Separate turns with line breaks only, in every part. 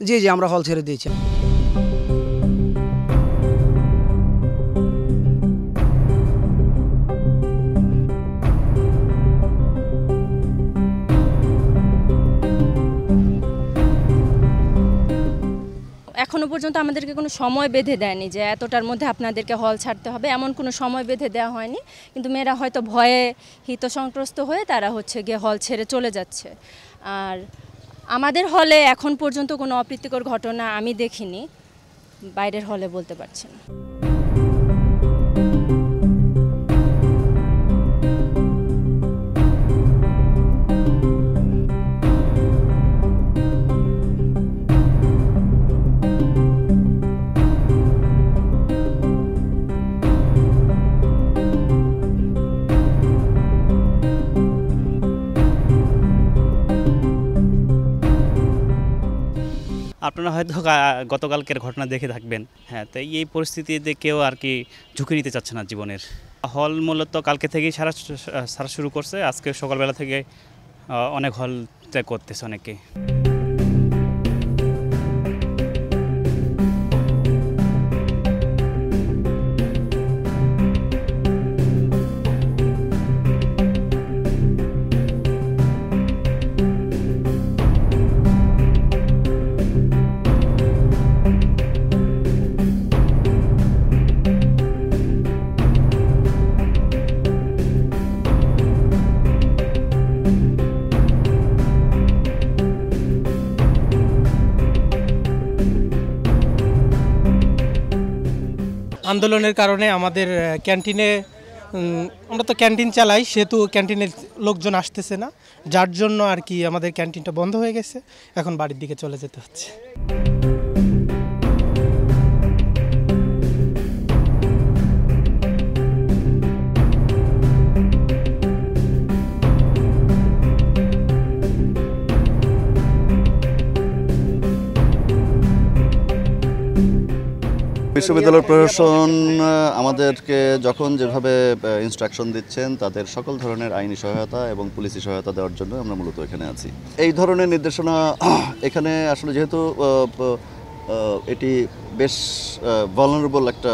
জি জি, আমরা হল ছেড়ে দিয়েছি।
এখনো পর্যন্ত আমাদেরকে কোনো সময় বেঁধে দেয়নি যে এতটার মধ্যে আপনাদেরকে হল ছাড়তে হবে, এমন কোনো সময় বেঁধে দেওয়া হয়নি। কিন্তু মেয়েরা হয়তো ভয়ে হীতসন্ত্রস্ত হয়ে তারা হচ্ছে গিয়ে হল ছেড়ে চলে যাচ্ছে। আর আমাদের হলে এখন পর্যন্ত কোনো অপ্রীতিকর ঘটনা আমি দেখিনি, বাইরের হলে বলতে পারছি না।
আপনারা হয়তো গতকালকের ঘটনা দেখে থাকবেন। হ্যাঁ, তো এই পরিস্থিতিতে কেউ আর কি ঝুঁকি নিতে চাচ্ছে না জীবনের। হল মূলত কালকে থেকেই সারা শুরু করছে, আজকে সকালবেলা থেকে অনেক হল ত্যাগ করতেছে অনেকে।
আন্দোলনের কারণে আমাদের ক্যান্টিনে, আমরা তো ক্যান্টিন চালাই, সেহেতু ক্যান্টিনের লোকজন আসতেছে না, যার জন্য আর কি আমাদের ক্যান্টিনটা বন্ধ হয়ে গেছে। এখন বাড়ির দিকে চলে যেতে হচ্ছে।
বিশ্ববিদ্যালয় প্রশাসন আমাদেরকে যখন যেভাবে ইনস্ট্রাকশন দিচ্ছেন, তাদের সকল ধরনের আইনি সহায়তা এবং পুলিশি সহায়তা দেওয়ার জন্য আমরা মূলত এখানে আছি। এই ধরনের নির্দেশনা এখানে আসলে যেহেতু এটি বেশ ভালনারেবল একটা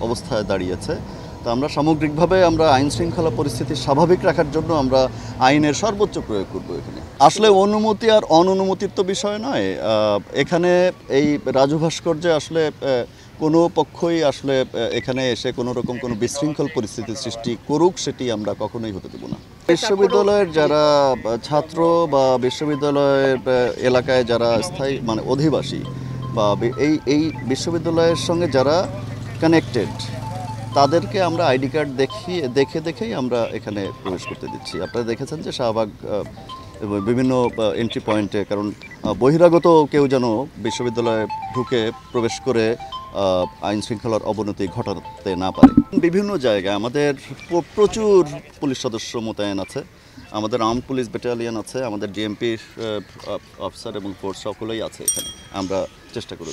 অবস্থায় দাঁড়িয়েছে, তো আমরা সামগ্রিকভাবে আমরা আইন শৃঙ্খলা পরিস্থিতি স্বাভাবিক রাখার জন্য আমরা আইনের সর্বোচ্চ প্রয়োগ করব এখানে। আসলে অনুমতি আর অননুমতির তো বিষয় নয়, এখানে এই রাজু ভাস্কর্যে আসলে কোনো পক্ষই আসলে এখানে এসে কোনো রকম কোনো বিশৃঙ্খল পরিস্থিতি সৃষ্টি করুক, সেটি আমরা কখনোই হতে দেব না। বিশ্ববিদ্যালয়ের যারা ছাত্র বা বিশ্ববিদ্যালয়ের এলাকায় যারা স্থায়ী মানে অধিবাসী বা এই বিশ্ববিদ্যালয়ের সঙ্গে যারা কানেক্টেড, তাদেরকে আমরা আইডি কার্ড দেখেই আমরা এখানে প্রবেশ করতে দিচ্ছি। আপনারা দেখেছেন যে শাহবাগ বিভিন্ন এন্ট্রি পয়েন্টে, কারণ বহিরাগত কেউ যেন বিশ্ববিদ্যালয়ে ঢুকে প্রবেশ করে আইন শৃঙ্খলার অবনতি ঘটাতে না পারে। বিভিন্ন জায়গায় আমাদের প্রচুর পুলিশ সদস্য মোতায়েন আছে, আমাদের আর্মড পুলিশ ব্যাটালিয়ন আছে, আমাদের ডিএমপির অফিসার এবং ফোর্স সকলেই আছে এখানে। আমরা চেষ্টা করে